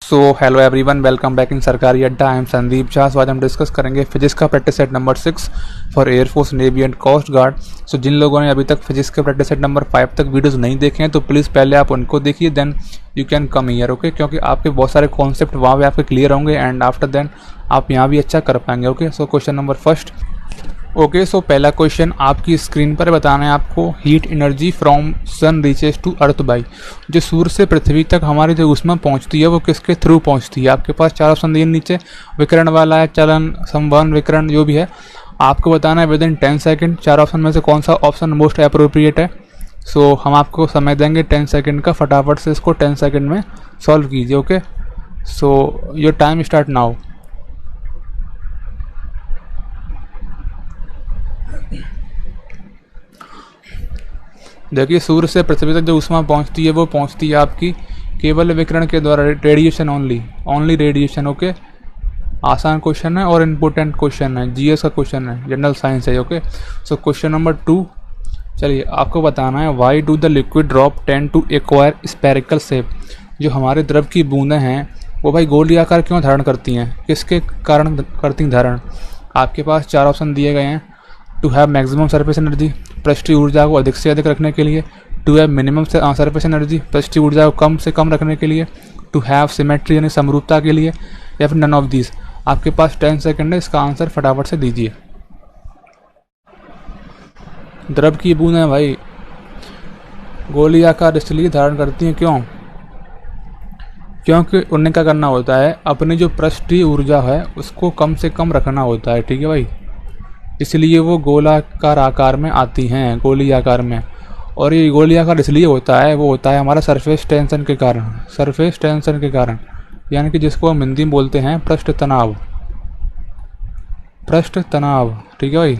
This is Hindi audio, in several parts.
So hello everyone, welcome back in Sarkari Adda. I am Sandeep Jha. आज हम डिस्कस करेंगे फिजिक्स का practice set number 6 for air force, navy and coast guard. So जिन लोगों ने अभी तक फिजिक्स के प्रैक्टिस सेट नंबर 5 तक वीडियोस नहीं देखे हैं तो प्लीज़ पहले आप उनको देखिए, then you can come here, okay. क्योंकि आपके बहुत सारे कॉन्सेप्ट वहाँ पे आपके क्लियर होंगे एंड आफ्टर देन आप यहाँ भी अच्छा कर पाएंगे, okay. So question number first, okay. So पहला क्वेश्चन आपकी स्क्रीन पर बताना है आपको, heat energy from sun reaches to earth by. जो सूर्य से पृथ्वी तक हमारी जो ऊष्मा पहुंचती है वो किसके थ्रू पहुंचती है। आपके पास चार ऑप्शन दिए नीचे, विकिरण वाला है, चलन, संवहन, विकिरण, जो भी है आपको बताना है विद इन 10 सेकेंड। चार ऑप्शन में से कौन सा ऑप्शन मोस्ट अप्रोप्रिएट है। सो हम आपको समय देंगे 10 सेकेंड का, फटाफट से इसको 10 सेकेंड में सॉल्व कीजिए, okay. So your time start now. देखिए, सूर्य से पृथ्वी तक जो ऊष्मा पहुंचती है वो पहुंचती है आपकी केवल विकिरण के द्वारा, रेडिएशन ओनली रेडिएशन, ओके। आसान क्वेश्चन है और इम्पोर्टेंट क्वेश्चन है, जीएस का क्वेश्चन है, जनरल साइंस है, ओके। सो क्वेश्चन नंबर 2, चलिए आपको बताना है, why do the liquid drop tend to acquire spherical shape. जो हमारे द्रव की बूंदें हैं वो भाई गोली आकार क्यों धारण करती हैं, किसके कारण करती हैं धारण। आपके पास चार ऑप्शन दिए गए हैं, to have maximum surface energy, पृष्ठीय ऊर्जा को अधिक से अधिक रखने के लिए, to have minimum surface energy, पृष्ठीय ऊर्जा को कम से कम रखने के लिए, टू हैव सिमेट्री यानी समरूपता के लिए, या फिर नन ऑफ दीज। आपके पास 10 सेकंड है, इसका आंसर फटाफट से दीजिए। द्रव की बूंदें भाई गोली आकार इसलिए धारण करती हैं, क्योंकि उन्हें क्या करना होता है, अपनी जो पृष्ठीय ऊर्जा है उसको कम से कम रखना होता है, ठीक है भाई। इसलिए वो गोलाकार आकार में आती हैं, गोली आकार में। और ये गोली आकार इसलिए होता है, वो होता है हमारा सरफेस टेंशन के कारण, यानी कि जिसको हम हिंदी में बोलते हैं पृष्ठ तनाव, ठीक है भाई,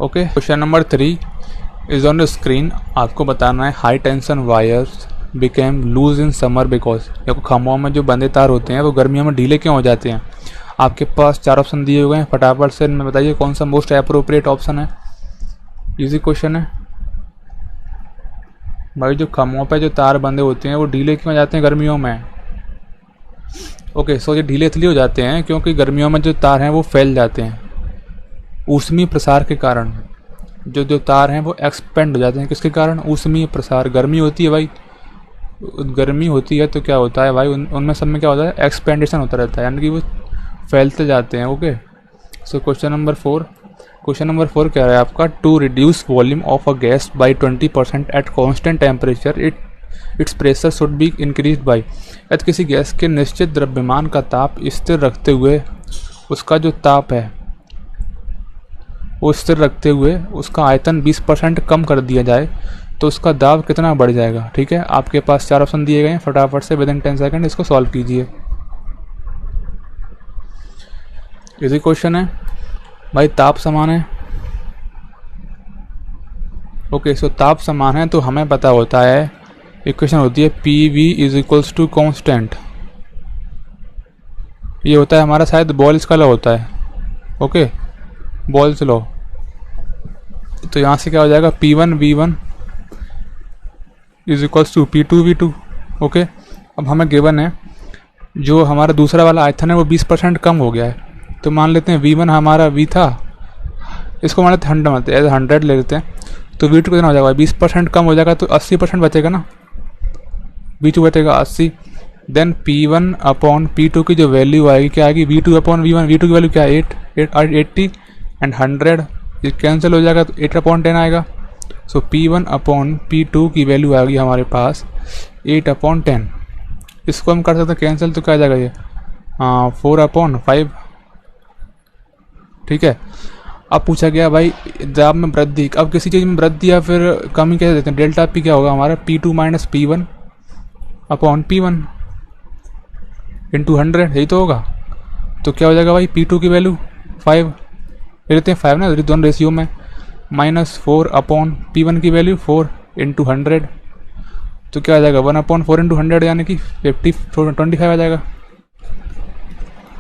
okay. Question number 3 is on the screen. आपको बताना है, high tension wires became loose in summer because. देखो, खम्भों में जो बंधे तार होते हैं वो गर्मियों में ढीले क्यों हो जाते हैं। आपके पास चार ऑप्शन दिए हुए हैं, फटाफट से इनमें बताइए कौन सा मोस्ट अप्रोप्रिएट ऑप्शन है। इजी क्वेश्चन है भाई, जो खम्भों पे जो तार बंधे होते हैं वो ढीले क्यों हो जाते हैं गर्मियों में, ओके। सो ये ढीले इसलिए हो जाते हैं क्योंकि गर्मियों में जो तार हैं वो फैल जाते हैं ऊष्मीय प्रसार के कारण। जो तार हैं वो एक्सपेंड हो जाते हैं, किसके कारण, ऊष्मीय प्रसार। गर्मी होती है भाई, गर्मी होती है तो क्या होता है भाई, उनमें सब में क्या होता है, एक्सपेंडेशन होता रहता है, यानी कि वो फैलते जाते हैं, ओके। सो क्वेश्चन नंबर 4 कह रहा है आपका, to reduce volume of a gas by 20% at constant temperature its pressure should be increase by. यदि किसी गैस के निश्चित द्रव्यमान का ताप स्थिर रखते हुए उसका जो ताप है वो स्थिर रखते हुए उसका आयतन 20% कम कर दिया जाए तो उसका दाब कितना बढ़ जाएगा, ठीक है। आपके पास चार ऑप्शन दिए गए हैं, फटाफट से विद इन 10 सेकेंड इसको सॉल्व कीजिए। इसी क्वेश्चन है भाई, ताप समान है, ओके। सो ताप समान है तो हमें पता होता है, इक्वेशन होती है PV is equals to constant. ये होता है हमारा शायद बॉल्स का लॉ होता है, ओके, बॉल्स लॉ। तो यहाँ से क्या हो जाएगा, P1 V1 is equals to P2 V2, okay. अब हमें गिवन है जो हमारा दूसरा वाला आयतन है वो 20% कम हो गया है, तो मान लेते हैं V1 हमारा V था, इसको मान लेते हैं 100 ले लेते हैं, तो V2 कितना हो जाएगा, 20% कम हो जाएगा तो 80% बचेगा ना, V2 बचेगा 80। देन P1 अपॉन P2 की जो वैल्यू आएगी क्या आएगी, V2 अपॉन V1, V2 की वैल्यू क्या है 80 एंड 100, ये कैंसिल हो जाएगा तो 8/10 आएगा। सो P1 अपॉन P2 की वैल्यू आएगी हमारे पास 8/10। इसको हम कर सकते हैं कैंसिल, तो क्या आ जाएगा ये 4/5, ठीक है। अब पूछा गया भाई दाब में वृद्धि, अब किसी चीज़ में वृद्धि या फिर कमी कैसे देते हैं, डेल्टा P क्या होगा हमारा, P2 minus P1 upon P1 into 100, यही तो होगा। तो क्या हो जाएगा भाई, P2 की वैल्यू 5 ले लेते हैं, 5 ना दोनों रेशियो में, माइनस 4 अपॉन P1 की वैल्यू 4 इंटू 100, तो क्या आ जाएगा 1/4 इंटू 100, यानी कि 25 आ जाएगा,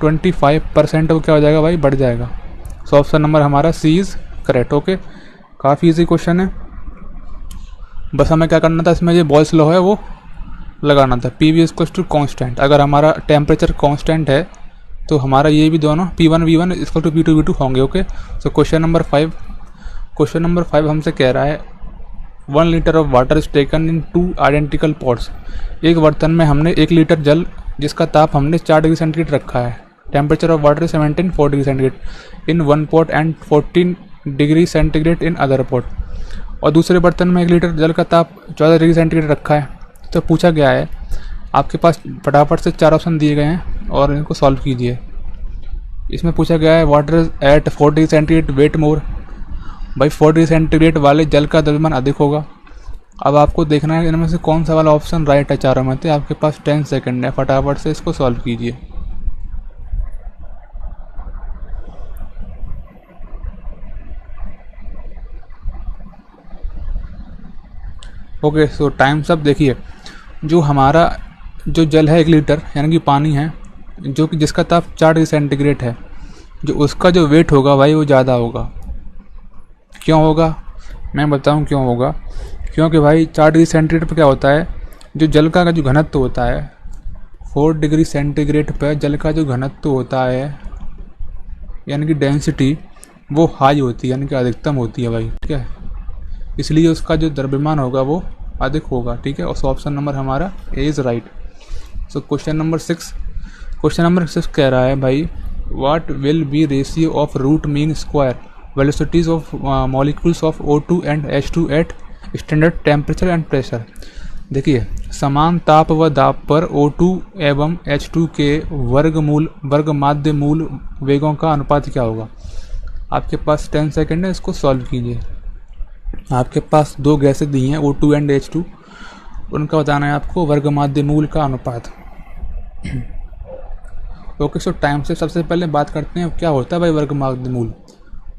25% वो क्या हो जाएगा भाई, बढ़ जाएगा। सो ऑप्शन नंबर हमारा C इज़ करेक्ट, ओके। काफ़ी इजी क्वेश्चन है, बस हमें क्या करना था, इसमें ये बॉल्स लॉ है वो लगाना था। P V equals to constant, अगर हमारा टेम्परेचर कॉन्स्टेंट है तो हमारा ये भी दोनों P1 V1 equal to P2 V2 होंगे। ओके, सो क्वेश्चन नंबर 5 हमसे कह रहा है 1 litre of water is taken in 2 identical pots. एक बर्तन में हमने 1 लीटर जल जिसका ताप हमने 4 डिग्री सेंटीग्रेड रखा है, temperature of water is 17 4 degree centigrade in 1 pot and 14 degree centigrade in other pot, और दूसरे बर्तन में 1 लीटर जल का ताप 14 डिग्री सेंटीग्रेड रखा है। तो पूछा गया है, आपके पास फटाफट से 4 ऑप्शन दिए गए हैं और इनको सॉल्व कीजिए। इसमें पूछा गया है water at 4 degree centigrade weight more. भाई 4 डिग्री सेंटीग्रेड वाले जल का द्रव्यमान अधिक होगा। अब आपको देखना है इनमें से कौन सा वाला ऑप्शन राइट है चारों में से। आपके पास 10 सेकंड है, फटाफट से इसको सॉल्व कीजिए। ओके, सो टाइम सब देखिए, जो हमारा जो जल है 1 लीटर यानी कि पानी है, जो कि जिसका ताप 4 डिग्री सेंटीग्रेड है, जो उसका जो वेट होगा भाई वो ज़्यादा होगा। क्यों होगा मैं बताऊं क्यों होगा। क्योंकि भाई 4 डिग्री सेंटीग्रेड पर क्या होता है, जो जल का जो घनत्व होता है 4 डिग्री सेंटीग्रेड पर जल का जो घनत्व होता है यानी कि डेंसिटी वो हाई होती है, यानी कि अधिकतम होती है भाई, ठीक है। इसलिए उसका जो द्रव्यमान होगा वो अधिक होगा, ठीक है। और ऑप्शन नंबर हमारा A is right. So question number 6 कह रहा है भाई what will be ratio of root mean square velocities of molecules of O2 and H2 at standard temperature and pressure. देखिए, समान ताप व दाब पर O2 एवं H2 के वर्ग माध्य मूल वेगों का अनुपात क्या होगा। आपके पास 10 सेकंड है, इसको सॉल्व कीजिए। आपके पास 2 गैसें दी हैं O2 एंड H2, उनका बताना है आपको वर्ग माध्य मूल का अनुपात। ओके, सो टाइम से सबसे पहले बात करते हैं क्या होता है भाई वर्ग माध्य मूल।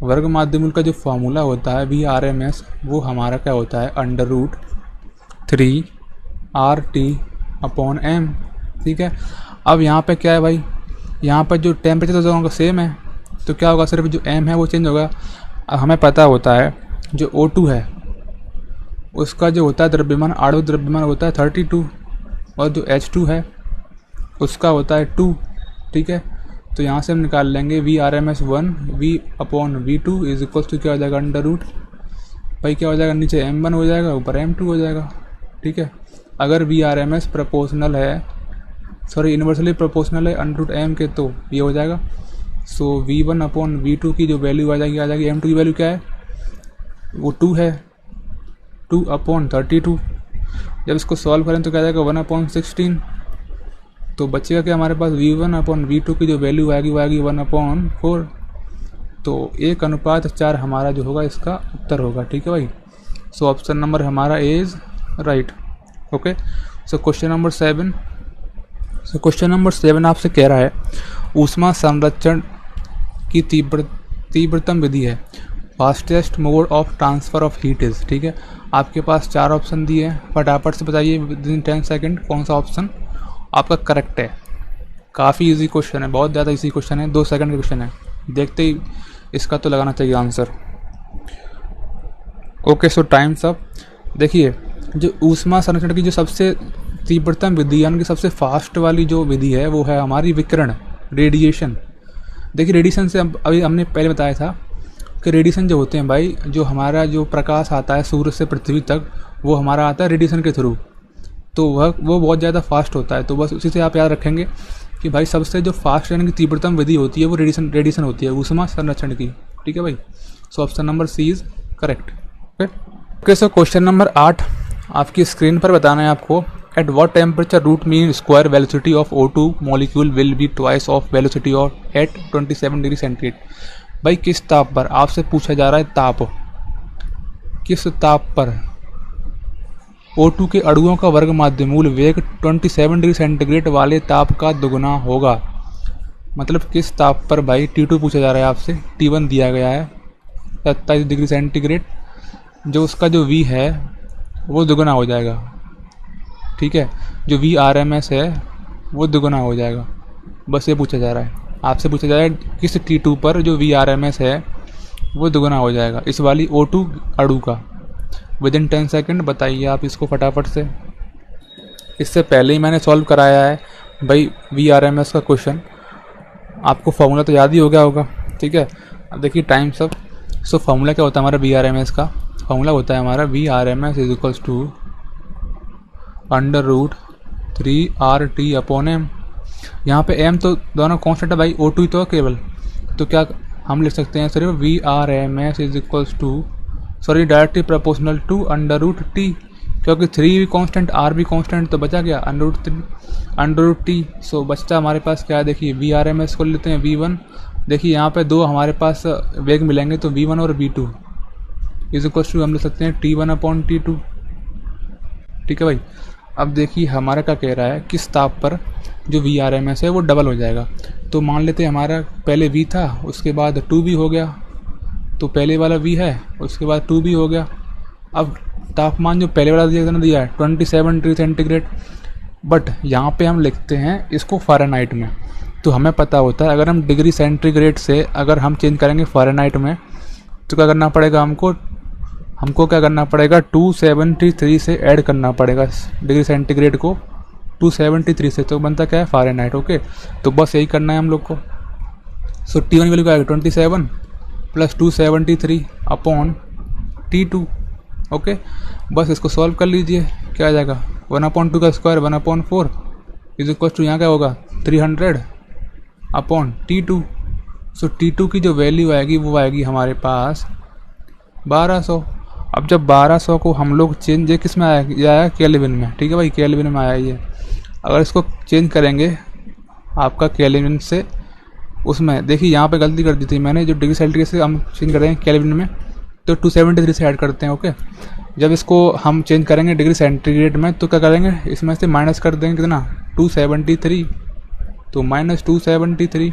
वर्ग माध्य मूल का जो फॉर्मूला होता है VRMS, वो हमारा क्या होता है √3RT/m, ठीक है। अब यहाँ पे क्या है भाई, यहाँ पर जो टेम्परेचर दोनों का सेम है, तो क्या होगा, सिर्फ जो m है वो चेंज होगा। अब हमें पता होता है जो O2 है उसका जो होता है द्रव्यमान, आणविक द्रव्यमान होता है 32, और जो H2 है उसका होता है 2, ठीक है। तो यहाँ से हम निकाल लेंगे VRMS 1 V/V2 is equal to क्या हो जाएगा √ भाई क्या हो जाएगा, नीचे m1 हो जाएगा, ऊपर m2 हो जाएगा, ठीक है। अगर VRMS प्रोपोर्शनल है, सॉरी इन्वर्सली प्रोपोर्शनल है √m के, तो ये हो जाएगा। सो V1/V2 की जो वैल्यू आ जाएगी m2 की वैल्यू क्या है, वो 2 है, 2/32। जब इसको सॉल्व करें तो क्या जाएगा 1/16। तो बचेगा क्या हमारे पास, V1/V2 की जो वैल्यू आएगी वो आएगी 1/4। तो 1:4 हमारा जो होगा इसका उत्तर होगा, ठीक है भाई। सो ऑप्शन नंबर हमारा A is right. Okay, so question number 7 आपसे कह रहा है ऊष्मा संरक्षण की तीव्रतम विधि है, fastest mode of transfer of heat is, ठीक है। आपके पास 4 ऑप्शन दिए हैं, फटाफट से बताइए विदिन 10 सेकंड कौन सा ऑप्शन आपका करेक्ट है। काफ़ी इजी क्वेश्चन है, बहुत ज़्यादा इजी क्वेश्चन है, 2 सेकंड का क्वेश्चन है, देखते ही इसका तो लगाना चाहिए आंसर। ओके, सो टाइम्स अप। देखिए, जो ऊष्मा संरक्षण की जो सबसे तीव्रतम विधि यानी कि सबसे फास्ट वाली जो विधि है वो है हमारी विकिरण, रेडिएशन। देखिए, रेडिएशन से अभी हमने पहले बताया था कि रेडिएशन जो होते हैं भाई, जो हमारा जो प्रकाश आता है सूर्य से पृथ्वी तक, वो हमारा आता है रेडिएशन के थ्रू, तो वो बहुत ज़्यादा फास्ट होता है। तो बस उसी से आप याद रखेंगे कि भाई सबसे जो फास्ट यानी कि तीव्रतम विधि होती है वो रेडिएशन होती है ऊष्मा संरक्षण की, ठीक है भाई। So option number C is correct. Okay, so question number 8 आपकी स्क्रीन पर बताना है आपको, at what temperature root mean square velocity of O2 molecule will be twice of velocity of at 27 degree centigrade. भाई किस ताप पर आपसे पूछा जा रहा है, ताप किस ताप पर O2 के अणुओं का वर्ग माध्य मूल वेग 27 डिग्री सेंटीग्रेड वाले ताप का दुगुना होगा। मतलब किस ताप पर भाई, T2 पूछा जा रहा है आपसे, T1 दिया गया है 27 डिग्री सेंटीग्रेड, जो उसका जो V है वो दुगुना हो जाएगा, ठीक है। जो VRMS है वो दुगुना हो जाएगा, बस ये पूछा जा रहा है आपसे, पूछा जा रहा है किस T2 पर जो VRMS है वो दुगुना हो जाएगा इस वाली O2 अणु का। विदिन 10 सेकंड बताइए आप इसको फटाफट से। इससे पहले ही मैंने सॉल्व कराया है भाई VRMS का क्वेश्चन, आपको फॉर्मूला तो याद ही हो गया होगा, ठीक है। अब देखिए टाइम्स अप। सो फॉर्मूला क्या होता है हमारा VRMS का? फॉर्मूला होता है हमारा VRMS is equals to √3RT/m। यहाँ पे m तो दोनों कॉन्स्टेंट है भाई, O2 ही तो है केवल, तो क्या हम लिख सकते हैं सिर्फ VRMS is equals to, sorry directly proportional to √T, क्योंकि 3 भी कॉन्स्टेंट R भी कॉन्स्टेंट, तो बचा गया √T। सो बचता हमारे पास क्या है, देखिए VRMS को लेते हैं V1। देखिए यहाँ पे दो हमारे पास वेग मिलेंगे, तो V1 और V2 इज इक्वल्स टू हम लिख सकते हैं T1/T2, ठीक है भाई। अब देखिए हमारा क्या कह रहा है, किस ताप पर जो VRMS है वो डबल हो जाएगा। तो मान लेते हैं हमारा पहले V था, उसके बाद 2V हो गया, तो पहले वाला V है, उसके बाद 2V हो गया। अब तापमान जो पहले वाला दिया है 27 डिग्री सेंटीग्रेड, बट यहाँ पे हम लिखते हैं इसको फ़ारेनहाइट में। तो हमें पता होता है अगर हम डिग्री सेंटीग्रेड से अगर हम चेंज करेंगे फ़ारेनहाइट में, तो क्या करना पड़ेगा हमको क्या करना पड़ेगा, 273 से ऐड करना पड़ेगा डिग्री सेंटीग्रेड को 273 से, तो बनता क्या है फ़ारेनहाइट। ओके, तो बस यही करना है हम लोग को। सो T1 वैल्यू क्या आएगा 27 + 273/T2। ओके, बस इसको सॉल्व कर लीजिए, क्या आ जाएगा 1/2 का स्क्वायर 1/4 इज इक्वल टू यहाँ क्या होगा 300/T2। सो T2 की जो वैल्यू आएगी वो आएगी हमारे पास 1200। अब जब 1200 को हम लोग चेंज, ये किस में आया केल्विन में, ठीक है भाई, केल्विन में आया ये। अगर इसको चेंज करेंगे आपका केल्विन से उसमें, देखिए यहाँ पे गलती कर दी थी मैंने, जो डिग्री सेंटीग्रेड से हम चेंज करेंगे केल्विन में तो 273 से ऐड करते हैं। ओके, जब इसको हम चेंज करेंगे डिग्री सेंटीग्रेड में तो क्या करेंगे, इसमें से माइनस कर देंगे कितना 273, तो -273,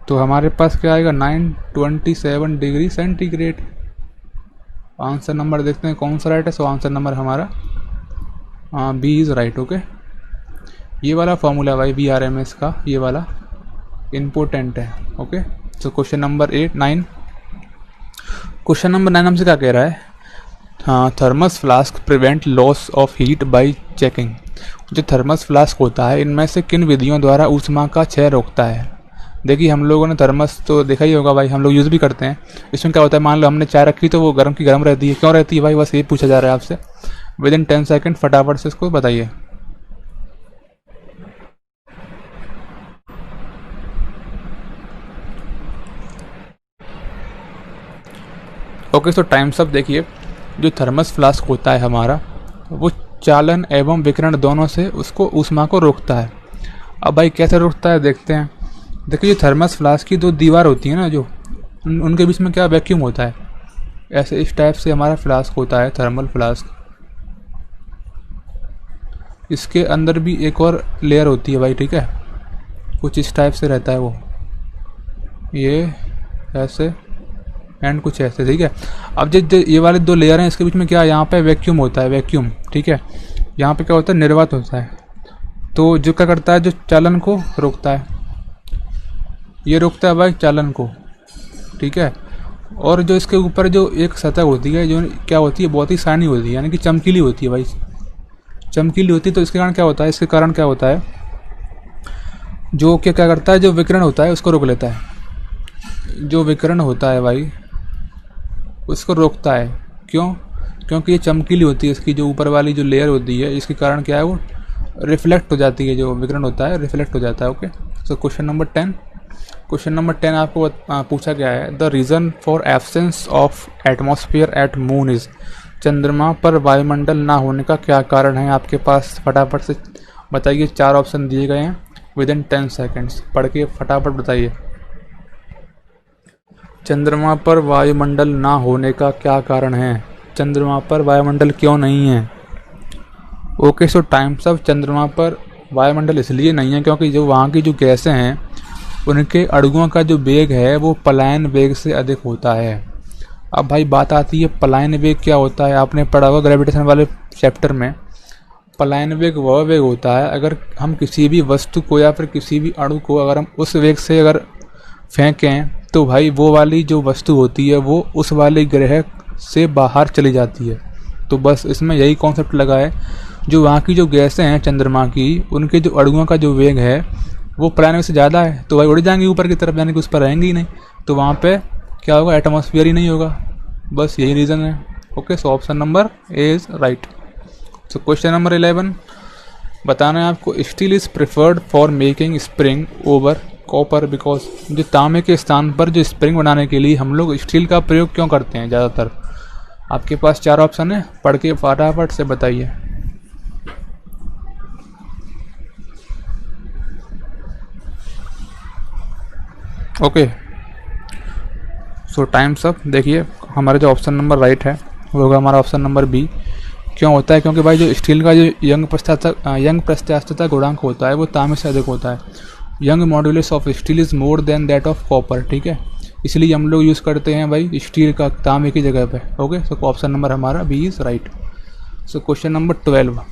तो हमारे पास क्या आएगा 927 डिग्री सेंटीग्रेड। आंसर नंबर देखते हैं कौन सा राइट है। सो आंसर नंबर हमारा B इज़ राइट। ओके, ये वाला फॉर्मूला भाई VRMS का, ये वाला इम्पोर्टेंट है। ओके, सो क्वेश्चन नंबर 9 हमसे क्या कह रहा है, हाँ, thermos flask prevent loss of heat bye checking. जो थर्मस फ्लास्क होता है इनमें से किन विधियों द्वारा ऊष्मा का क्षय रोकता है। देखिए हम लोगों ने थर्मस तो देखा ही होगा भाई, हम लोग यूज़ भी करते हैं। इसमें क्या होता है, मान लो हमने चाय रखी तो वो गर्म की गर्म रहती है, क्यों रहती है भाई, बस ये पूछा जा रहा है आपसे। विदिन 10 सेकेंड फटाफट से इसको बताइए। ओके, सो टाइम्स अप। देखिए जो थर्मस फ्लास्क होता है हमारा, वो चालन एवं विकिरण दोनों से उसको ऊष्मा को रोकता है। अब भाई कैसे रोकता है देखते हैं। देखिए जो थर्मस फ्लास्क की दो दीवार होती है ना, जो उनके बीच में क्या वैक्यूम होता है, ऐसे इस टाइप से हमारा फ्लास्क होता है थर्मल फ्लास्क। इसके अंदर भी एक और लेयर होती है भाई, ठीक है, कुछ इस टाइप से रहता है वो, ये ऐसे एंड कुछ ऐसे, ठीक है। अब जो ये वाले दो लेयर हैं इसके बीच में क्या, यहाँ पे वैक्यूम होता है, वैक्यूम, ठीक है। यहाँ पे क्या होता है, निर्वात होता है, तो जो क्या करता है, जो चालन को रोकता है, ये रोकता है भाई चालन को, ठीक है। और जो इसके ऊपर जो एक सतह होती है, जो क्या होती है, बहुत ही शाइनी होती है, यानी कि चमकीली होती है भाई, चमकीली होती है। तो इसके कारण क्या होता है, इसके कारण क्या होता है, जो क्या करता है, जो विकिरण होता है उसको रोक लेता है, जो विकिरण होता है भाई उसको रोकता है। क्यों? क्योंकि ये चमकीली होती है, इसकी जो ऊपर वाली जो लेयर होती है, इसके कारण क्या है, वो रिफ्लेक्ट हो जाती है, जो विकिरण होता है रिफ्लेक्ट हो जाता है। ओके, सो क्वेश्चन नंबर 10 आपको पूछा गया है, the reason for absence of atmosphere eight moon is. चंद्रमा पर वायुमंडल ना होने का क्या कारण है आपके पास, फटाफट से बताइए। 4 ऑप्शन दिए गए हैं, विदिन 10 सेकेंड्स पढ़ के फटाफट बताइए। चंद्रमा पर वायुमंडल ना होने का क्या कारण है, चंद्रमा पर वायुमंडल क्यों नहीं है। Okay, so times of. चंद्रमा पर वायुमंडल इसलिए नहीं है क्योंकि जो वहाँ की जो गैसें हैं उनके अणुओं का जो वेग है वो पलायन वेग से अधिक होता है। अब भाई बात आती है पलायन वेग क्या होता है, आपने पढ़ा होगा ग्रेविटेशन वाले चैप्टर में। पलायन वेग वह वेग होता है अगर हम किसी भी वस्तु को या फिर किसी भी अणु को अगर हम उस वेग से अगर फेंकें तो भाई वो वाली जो वस्तु होती है वो उस वाले ग्रह से बाहर चली जाती है। तो बस इसमें यही कॉन्सेप्ट लगा है, जो वहाँ की जो गैसें हैं चंद्रमा की, उनके जो अणुओं का जो वेग है वो प्लैनेट से ज़्यादा है, तो भाई उड़ जाएंगे ऊपर की तरफ, यानी कि उस पर रहेंगे ही नहीं, तो वहाँ पे क्या होगा, एटमॉस्फेयर ही नहीं होगा। बस यही रीज़न है। Okay, so option number A is right. So question number 11 बताना है आपको, steel is preferred for making spring over copper because, जो तांबे के स्थान पर जो स्प्रिंग बनाने के लिए हम लोग स्टील का प्रयोग क्यों करते हैं ज़्यादातर। आपके पास 4 ऑप्शन है, पढ़ के फटाफट से बताइए। ओके, सो टाइम्स अप। देखिए हमारा जो ऑप्शन नंबर राइट है वो होगा हमारा ऑप्शन नंबर बी। क्यों होता है, क्योंकि भाई जो स्टील का जो यंग प्रत्यास्थता गुणांक होता है वो तांबे से अधिक होता है। Young modulus of steel is more than that of copper, ठीक है, इसलिए हम लोग यूज़ करते हैं भाई स्टील का तांबे की जगह पे। ओके, सो ऑप्शन नंबर हमारा B is right. So question number 12।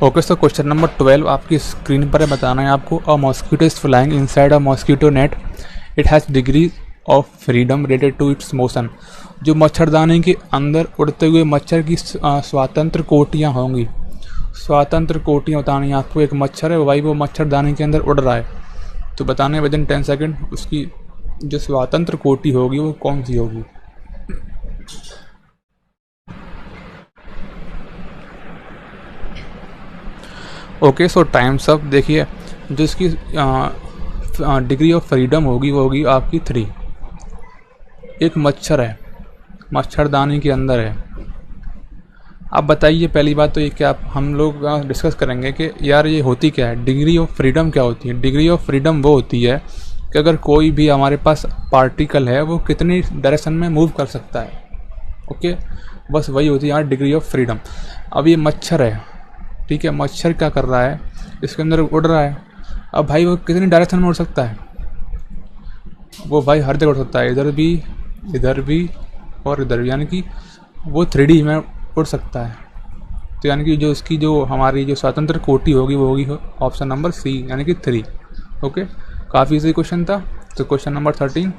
Okay, so question number 12 आपकी स्क्रीन पर है, बताना है आपको, a mosquito is flying inside a mosquito net, it has degree of freedom related to its motion. जो मच्छरदानी के अंदर उड़ते हुए मच्छर की स्वतंत्र कोटियाँ होंगी। स्वतंत्र कोटियाँ बतानी है आपको, एक मच्छर है भाई, वो मच्छरदानी के अंदर उड़ रहा है, तो बताना है विदिन 10 सेकेंड उसकी जो स्वतंत्र कोटि होगी वो कौन सी होगी। ओके, सो टाइम्स अप। देखिए जो इसकी डिग्री ऑफ फ्रीडम होगी वो होगी आपकी 3। एक मच्छर है, मच्छरदानी के अंदर है। अब बताइए पहली बात तो ये क्या हम लोग डिस्कस करेंगे कि यार ये होती क्या है, डिग्री ऑफ फ्रीडम क्या होती है। डिग्री ऑफ फ्रीडम वो होती है कि अगर कोई भी हमारे पास पार्टिकल है वो कितनी डायरेक्शन में मूव कर सकता है। ओके, बस वही होती है यार डिग्री ऑफ फ्रीडम। अब ये मच्छर है, ठीक है, मच्छर क्या कर रहा है, इसके अंदर उड़ रहा है। अब भाई वो कितनी डायरेक्शन में उड़ सकता है, वो भाई हर जगह उड़ सकता है, इधर भी और इधर भी, यानी कि वो 3D में उड़ सकता है। तो यानी कि जो उसकी जो हमारी जो स्वतंत्र कोटि होगी वो होगी ऑप्शन नंबर सी, यानी कि 3। ओके, काफ़ी इजी क्वेश्चन था। तो क्वेश्चन नंबर 13,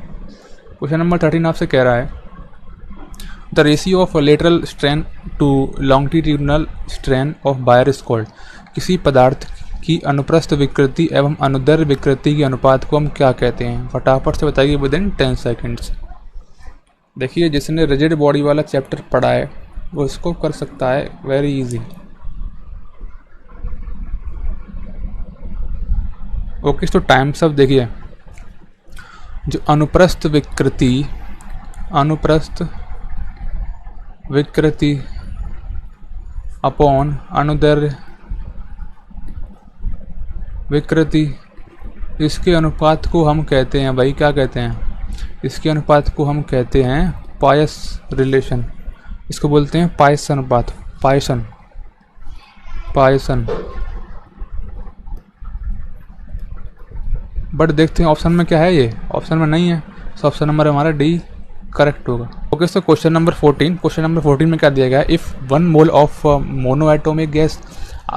क्वेश्चन नंबर 13 आपसे कह रहा है, the ratio of lateral strain to longitudinal strain of wire is called. किसी पदार्थ की अनुप्रस्थ विकृति एवं अनुदैर्घ्य विकृति के अनुपात को हम क्या कहते हैं, फटाफट से बताइए विदिन 10 सेकेंड्स। देखिए जिसने रिजिड बॉडी वाला चैप्टर पढ़ा है वो इसको कर सकता है, वेरी इजी। ओके, तो टाइम सब देखिए, जो अनुप्रस्थ विकृति अपॉन अनुदैर्घ्य विकृति, इसके अनुपात को हम कहते हैं भाई, क्या कहते हैं, इसके अनुपात को हम कहते हैं पायस रिलेशन। इसको बोलते हैं पायस अनुपात, पायसन। बट देखते हैं ऑप्शन में क्या है, ये ऑप्शन में नहीं है, तो ऑप्शन नंबर हमारा डी करेक्ट होगा। Okay, so question number 14, question number 14 में क्या दिया गया है, if 1 mole of monoatomic gas,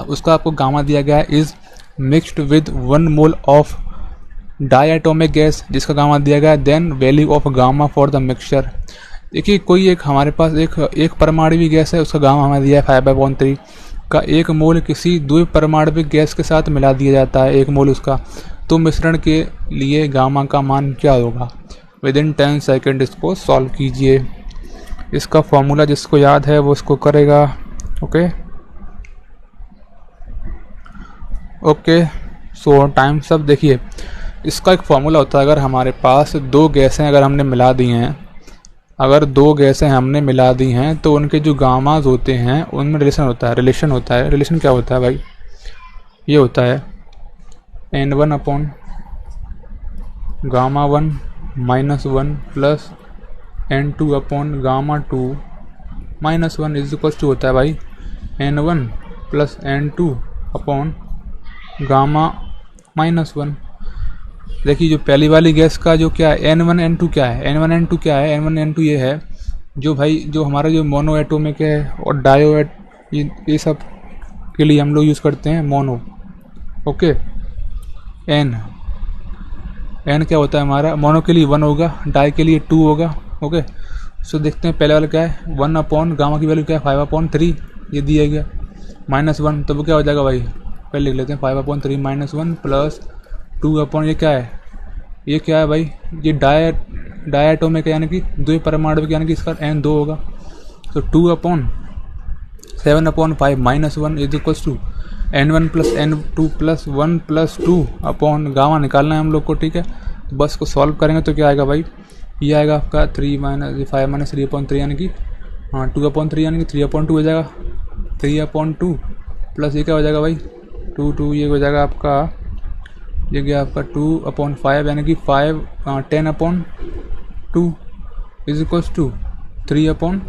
उसका आपको गामा दिया गया है, is mixed with 1 mole of diatomic gas, जिसका गामा दिया गया है, then value of gamma for the mixture. देखिए कोई एक हमारे पास एक परमाणविक गैस है, उसका गामा हमें दिया है 5/3 का, 1 मोल किसी द्विपरमाणविक गैस के साथ मिला दिया जाता है, 1 मोल उसका, तो मिश्रण के लिए गामा का मान क्या होगा। विदिन 10 सेकेंड इसको सॉल्व कीजिए। इसका फॉर्मूला जिसको याद है वो इसको करेगा। ओके, सो टाइम सब। देखिए इसका एक फॉर्मूला होता है, अगर हमारे पास 2 गैसें अगर हमने मिला दी हैं, तो उनके जो गामाज होते हैं उनमें रिलेशन होता है। रिलेशन क्या होता है भाई, ये होता है N1 upon gamma 1 -1 plus N2 upon gamma 2 -1 is equal to होता है भाई N1 plus N2 upon gamma -1। देखिए जो पहली वाली गैस का जो क्या है N1 N2 क्या है, N1 N2 ये है जो भाई जो हमारा जो मोनो एटोमिक है और डायो ये सब के लिए हम लोग यूज़ करते हैं मोनो। ओके, N क्या होता है हमारा, मोनो के लिए 1 होगा, डाई के लिए 2 होगा। ओके, सो देखते हैं पहले वाला क्या है, 1 अपॉन गामा की वैल्यू क्या है 5/3, ये दिया गया। -1, तो वो क्या हो जाएगा भाई, पहले लिख लेते हैं 5/3 -1 प्लस 2 ये क्या है, ये क्या है भाई, ये डायटोमिक यानी कि दो परमाणु यानी कि इसका n 2 होगा। तो 2/7/5 -1 is equals to n1 + n2 + 1 + 2 upon gamma निकालना है हम लोग को, ठीक है। तो बस को सॉल्व करेंगे तो क्या आएगा भाई, ये आएगा आपका 3 - 5 - 3/3 यानी कि 2/3 यानी कि 3/2 हो जाएगा। 3/2 प्लस ये क्या हो जाएगा भाई 2 ये हो जाएगा आपका, ये गया आपका 2/5 यानी कि 10/2 इज इक्वल्स टू 3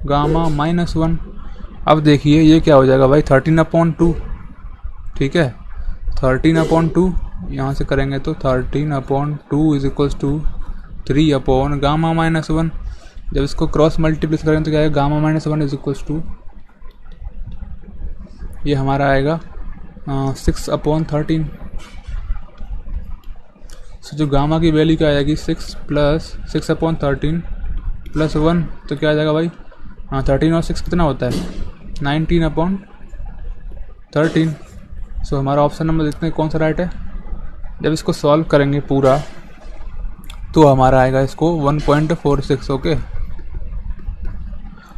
गामा -1। अब देखिए ये क्या हो जाएगा भाई 13/2, ठीक है। 13/2 यहाँ से करेंगे तो 13/2 इज इक्वल्स टू 3 गामा -1। जब इसको क्रॉस मल्टीप्लाई करेंगे तो क्या आएगा, गामा -1 इज इक्वल्स टू, ये हमारा आएगा 6/13। तो जो गामा की वैल्यू क्या आएगी 6 + 6/13 + 1, तो क्या आ जाएगा भाई 13 और 6 कितना होता है 19/13। सो हमारा ऑप्शन नंबर देखते हैं कौन सा राइट है। जब इसको सॉल्व करेंगे पूरा तो हमारा आएगा इसको 1.46, ओके।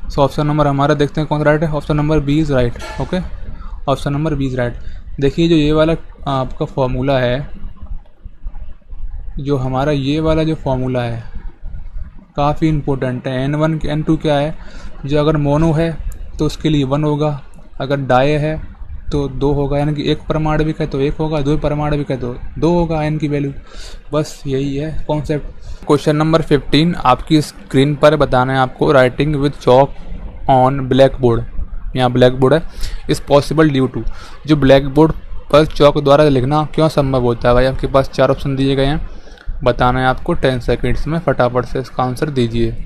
सो ऑप्शन नंबर हमारा देखते हैं कौन सा राइट है, option number B is right, okay. Option number B is right. देखिए जो ये वाला आपका फॉर्मूला है, जो हमारा ये वाला जो फॉर्मूला है काफ़ी इम्पोर्टेंट है। n1 n2 क्या है, जो अगर मोनो है तो उसके लिए 1 होगा, अगर डाई है तो 2 होगा, यानी कि एक परमाणविक है तो 1 होगा, 2 परमाणविक है तो 2 होगा n की वैल्यू। बस यही है कॉन्सेप्ट। क्वेश्चन नंबर 15 आपकी स्क्रीन पर बताना है आपको, writing with chalk on black board, यहाँ ब्लैक बोर्ड है, इज़ पॉसिबल ड्यू टू। जो ब्लैक बोर्ड पर चॉक द्वारा लिखना क्यों संभव होता है भाई, आपके पास 4 ऑप्शन दिए गए हैं, बताना है आपको 10 सेकेंड्स में, फटाफट से इसका आंसर दीजिए।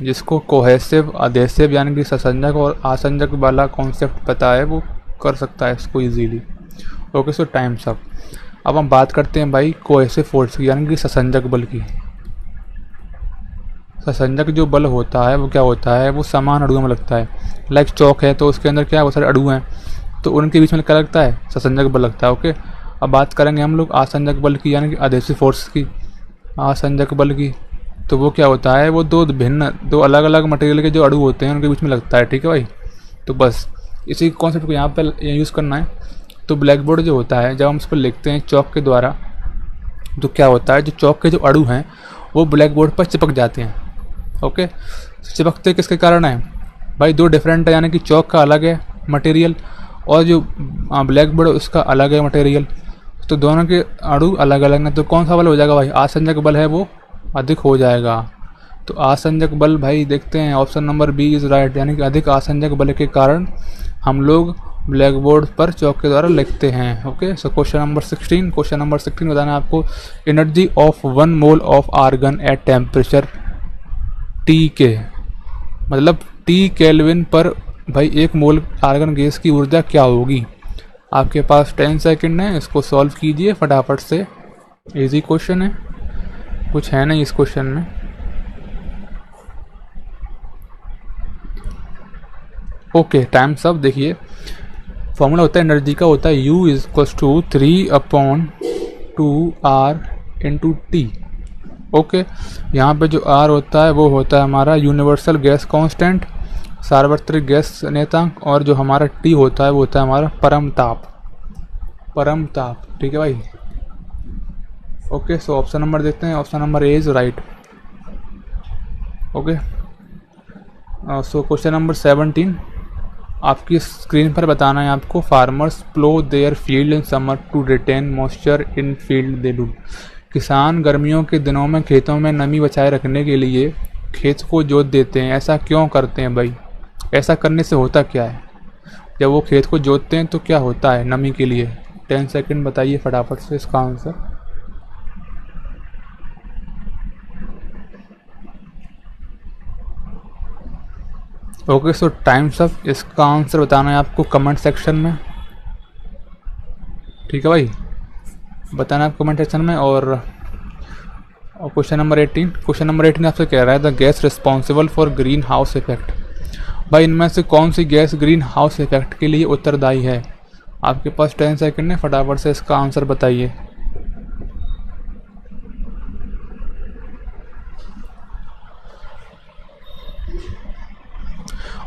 जिसको कोहेसिव, अधेसिव यानी कि ससंजक और आसंजक वाला कॉन्सेप्ट पता है वो कर सकता है इसको इजीली, ओके। सो टाइम्स अप। अब हम बात करते हैं भाई कोहेसिव फोर्स की, यानी कि ससंजक बल की। ससंजक जो बल होता है वो क्या होता है, वो समान अणुओं में लगता है। लाइक चौक है तो उसके अंदर क्या है, बहुत सारे अणु हैं, तो उनके बीच में क्या लगता है, ससंजक बल लगता है, ओके। अब बात करेंगे हम लोग आसंजक बल की, यानी कि अधेसिव फोर्स की, आसंजक बल की। तो वो क्या होता है, वो दो अलग अलग मटेरियल के जो अणु होते हैं उनके बीच में लगता है, ठीक है भाई। तो बस इसी कॉन्सेप्ट को यहाँ पर यूज़ करना है। तो ब्लैक बोर्ड जो होता है, जब हम उस पर लिखते हैं चौक के द्वारा, तो क्या होता है, जो चौक के जो अणु हैं वो ब्लैक बोर्ड पर चिपक जाते हैं, ओके। चिपकते किसके कारण है भाई, 2 डिफरेंट है, यानी कि चौक का अलग है मटेरियल और जो ब्लैक बोर्ड है उसका अलग है मटेरियल, तो दोनों के अणु अलग अलग हैं। तो कौन सा बल हो जाएगा भाई, आसंजक बल है वो अधिक हो जाएगा। तो आसंजक बल भाई देखते हैं, option number B is right, यानी कि अधिक आसंजक बल के कारण हम लोग ब्लैक बोर्ड पर चौक के द्वारा लिखते हैं, ओके। सो क्वेश्चन नंबर 16 बताना है आपको, energy of 1 mole of argon at temperature T के, मतलब टी केल्विन पर भाई 1 मोल आर्गन गैस की ऊर्जा क्या होगी। आपके पास 10 सेकंड है, इसको सॉल्व कीजिए फटाफट से, इजी क्वेश्चन है, कुछ है नहीं इस क्वेश्चन में। ओके टाइम सब देखिए, फॉर्मूला होता है एनर्जी का, होता है U = 3/2R × T, ओके। यहाँ पे जो R होता है वो होता है हमारा यूनिवर्सल गैस कांस्टेंट, सार्वत्रिक गैस नेतांक, और जो हमारा T होता है वो होता है हमारा परम ताप, ठीक है भाई, ओके। सो ऑप्शन नंबर देखते हैं, option number A is right, okay. So question number 17 आपकी स्क्रीन पर बताना है आपको, farmers plough their field in summer to retain moisture in field they do. किसान गर्मियों के दिनों में खेतों में नमी बचाए रखने के लिए खेत को जोत देते हैं, ऐसा क्यों करते हैं भाई, ऐसा करने से होता क्या है, जब वो खेत को जोतते हैं तो क्या होता है नमी के लिए। 10 सेकंड बताइए फटाफट से इसका answer. Okay so times up. इसका आंसर बताना है आपको कमेंट सेक्शन में, ठीक है भाई, बताना आप कमेंट सेक्शन में। और क्वेश्चन नंबर 18 आपसे कह रहा है the gas responsible for green house effect. भाई इनमें से कौन सी गैस ग्रीन हाउस इफेक्ट के लिए उत्तरदायी है? आपके पास 10 सेकंड है, फटाफट से इसका आंसर बताइए।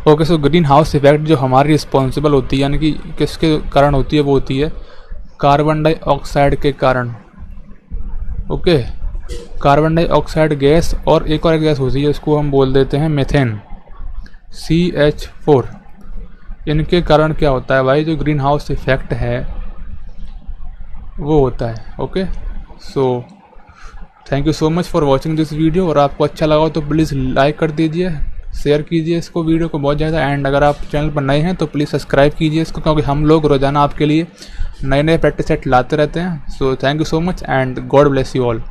Okay, so green house effect जो हमारी रिस्पॉन्सिबल होती है, यानी कि किसके कारण होती है, वो होती है कार्बन डाइऑक्साइड के कारण। ओके, कार्बन डाइऑक्साइड गैस और एक और गैस होती है, इसको हम बोल देते हैं मीथेन, CH4। इनके कारण क्या होता है भाई, जो ग्रीन हाउस इफेक्ट है वो होता है। Okay, so thank you so much for watching this video. और आपको अच्छा लगा हो तो प्लीज़ लाइक कर दीजिए, शेयर कीजिए इसको, वीडियो को बहुत ज़्यादा। एंड अगर आप चैनल पर नए हैं तो प्लीज़ सब्सक्राइब कीजिए इसको, क्योंकि हम लोग रोज़ाना आपके लिए नए नए प्रैक्टिस सेट लाते रहते हैं। So thank you so much and God bless you all.